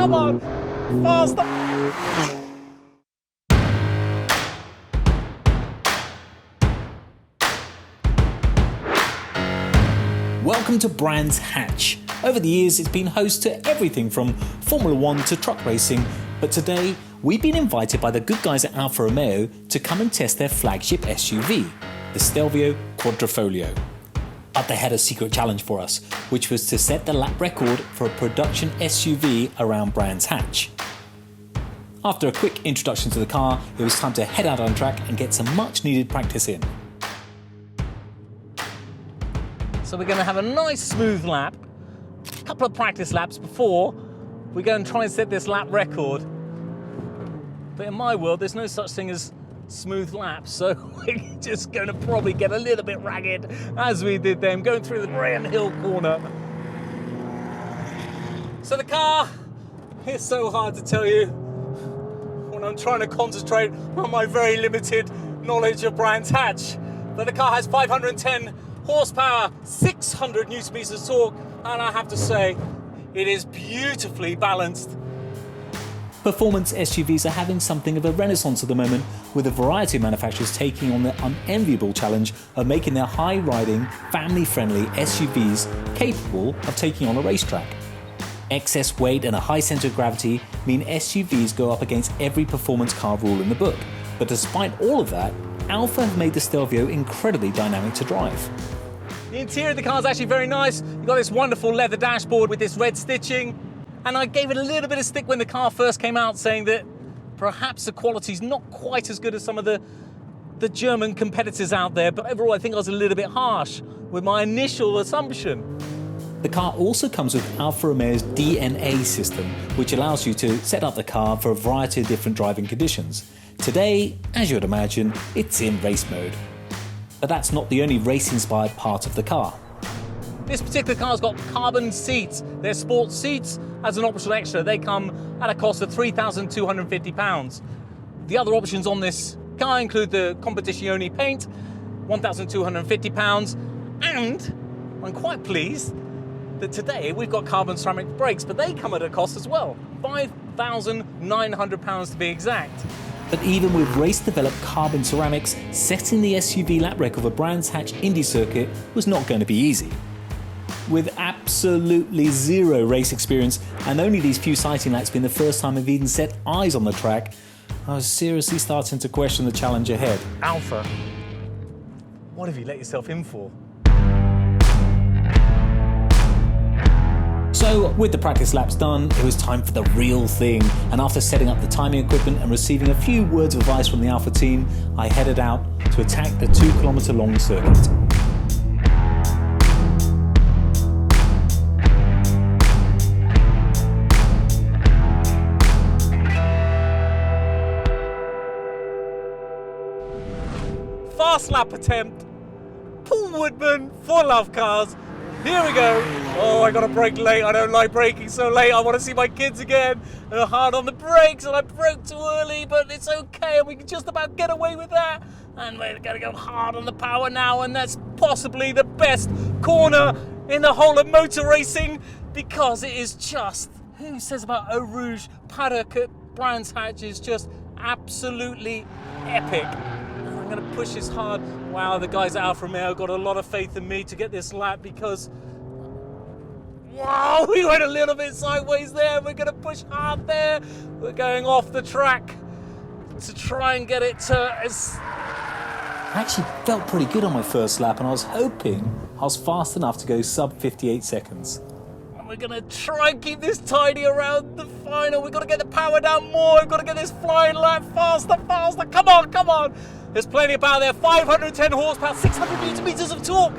come on, faster. Welcome to Brands Hatch. Over the years, it's been host to everything from Formula One to truck racing, but today we've been invited by the good guys at Alfa Romeo to come and test their flagship SUV, the Stelvio Quadrifoglio. But they had a secret challenge for us, which was to set the lap record for a production SUV around Brands Hatch. After a quick introduction to the car, it was time to head out on track and get some much needed practice in. So we're going to have a nice smooth lap, a couple of practice laps before we go and try and set this lap record. But in my world, there's no such thing as smooth laps, so we're just going to probably get a little bit ragged as we did them, going through the Graham Hill corner. So the car is so hard to tell you when I'm trying to concentrate on my very limited knowledge of Brands Hatch. But the car has 510 horsepower, 600 newton meters of torque, and I have to say, it is beautifully balanced. Performance SUVs are having something of a renaissance at the moment, with a variety of manufacturers taking on the unenviable challenge of making their high-riding, family-friendly SUVs capable of taking on a racetrack. Excess weight and a high centre of gravity mean SUVs go up against every performance car rule in the book, but despite all of that, Alfa have made the Stelvio incredibly dynamic to drive. The interior of the car is actually very nice. You've got this wonderful leather dashboard with this red stitching. And I gave it a little bit of stick when the car first came out, saying that perhaps the quality's not quite as good as some of the German competitors out there. But overall, I think I was a little bit harsh with my initial assumption. The car also comes with Alfa Romeo's DNA system, which allows you to set up the car for a variety of different driving conditions. Today, as you would imagine, it's in race mode. But that's not the only race-inspired part of the car. This particular car's got carbon seats. They're sports seats as an optional extra. They come at a cost of £3,250. The other options on this car include the competition-only paint, £1,250, and I'm quite pleased that today we've got carbon ceramic brakes, but they come at a cost as well, £5,900 to be exact. But even with race-developed carbon ceramics, setting the SUV lap record of a Brands Hatch Indy circuit was not going to be easy. With absolutely zero race experience and only these few sighting laps being the first time I've even set eyes on the track, I was seriously starting to question the challenge ahead. Alfa, what have you let yourself in for? So, with the practice laps done, it was time for the real thing. And after setting up the timing equipment and receiving a few words of advice from the Alfa team, I headed out to attack the 2-kilometre-long circuit. Fast lap attempt. Paul Woodman for Lovecars. Here we go. Oh, I got to brake late. I don't like braking so late. I want to see my kids again. They're hard on the brakes and I broke too early, but it's okay and we can just about get away with that. And we're going to go hard on the power now, and that's possibly the best corner in the whole of motor racing, because it is just, who says about Eau Rouge paddock at Brands Hatch is just absolutely epic. I'm going to push this hard. Wow, the guys at Alfa Romeo got a lot of faith in me to get this lap, because wow, we went a little bit sideways there. We're going to push hard there. We're going off the track to try and get it to as... I actually felt pretty good on my first lap, and I was hoping I was fast enough to go sub 58 seconds. And we're going to try and keep this tidy around the final. We've got to get the power down more. We've got to get this flying lap faster, faster. Come on, come on. There's plenty of power there. 510 horsepower, 600 newton meters of torque,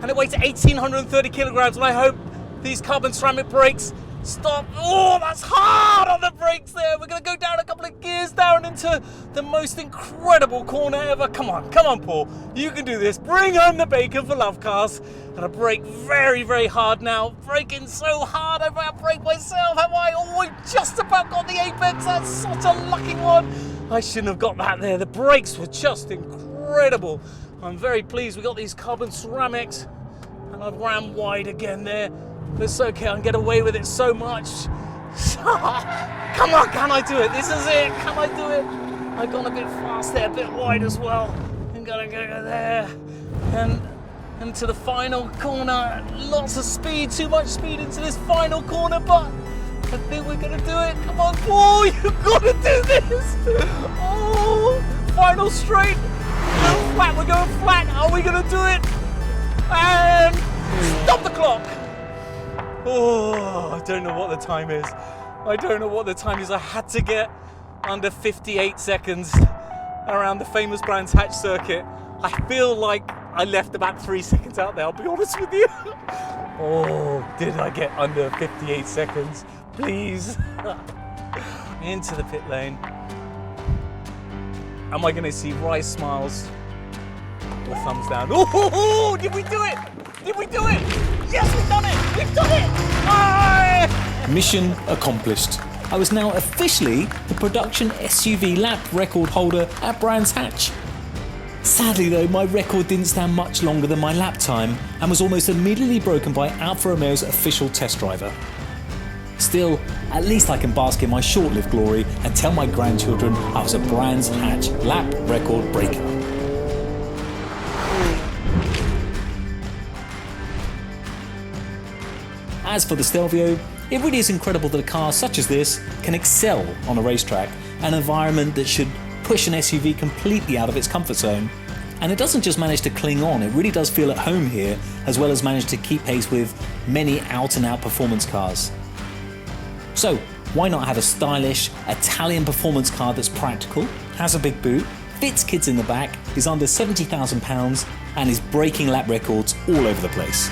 and it weighs 1,830 kilograms. And I hope these carbon ceramic brakes stop. Oh, that's hard on the brakes there. We're going to go down a couple of gears down into the most incredible corner ever. Come on, Paul. You can do this. Bring home the bacon for Lovecars. And I brake very, very hard now. Braking so hard, I might brake myself. Have I? Oh, I just about got the apex. That's such a lucky one. I shouldn't have got that there. The brakes were just incredible. I'm very pleased we got these carbon ceramics, and I've ran wide again there. But it's okay, I can get away with it so much. Come on, can I do it? This is it. Can I do it? I've gone a bit fast there, a bit wide as well. I'm gonna go there. And to the final corner. Lots of speed, too much speed into this final corner, but I think we're gonna do it. Come on, Paul, you've gotta do this. Oh, final straight. We're going flat. Are we gonna do it? And stop the clock. Oh, I don't know what the time is. I don't know what the time is. I had to get under 58 seconds around the famous Brands Hatch circuit. I feel like I left about 3 seconds out there, I'll be honest with you. Oh, did I get under 58 seconds? Please. Into the pit lane. Am I going to see wry smiles or thumbs down? Oh, did we do it? Did we do it? Yes, we've done it! We've done it! Aye! Mission accomplished. I was now officially the production SUV lap record holder at Brands Hatch. Sadly though, my record didn't stand much longer than my lap time and was almost immediately broken by Alfa Romeo's official test driver. Still, at least I can bask in my short-lived glory and tell my grandchildren I was a Brands Hatch lap record breaker. As for the Stelvio, it really is incredible that a car such as this can excel on a racetrack, an environment that should push an SUV completely out of its comfort zone. And it doesn't just manage to cling on, it really does feel at home here, as well as manage to keep pace with many out-and-out performance cars. So, why not have a stylish Italian performance car that's practical, has a big boot, fits kids in the back, is under £70,000 and is breaking lap records all over the place?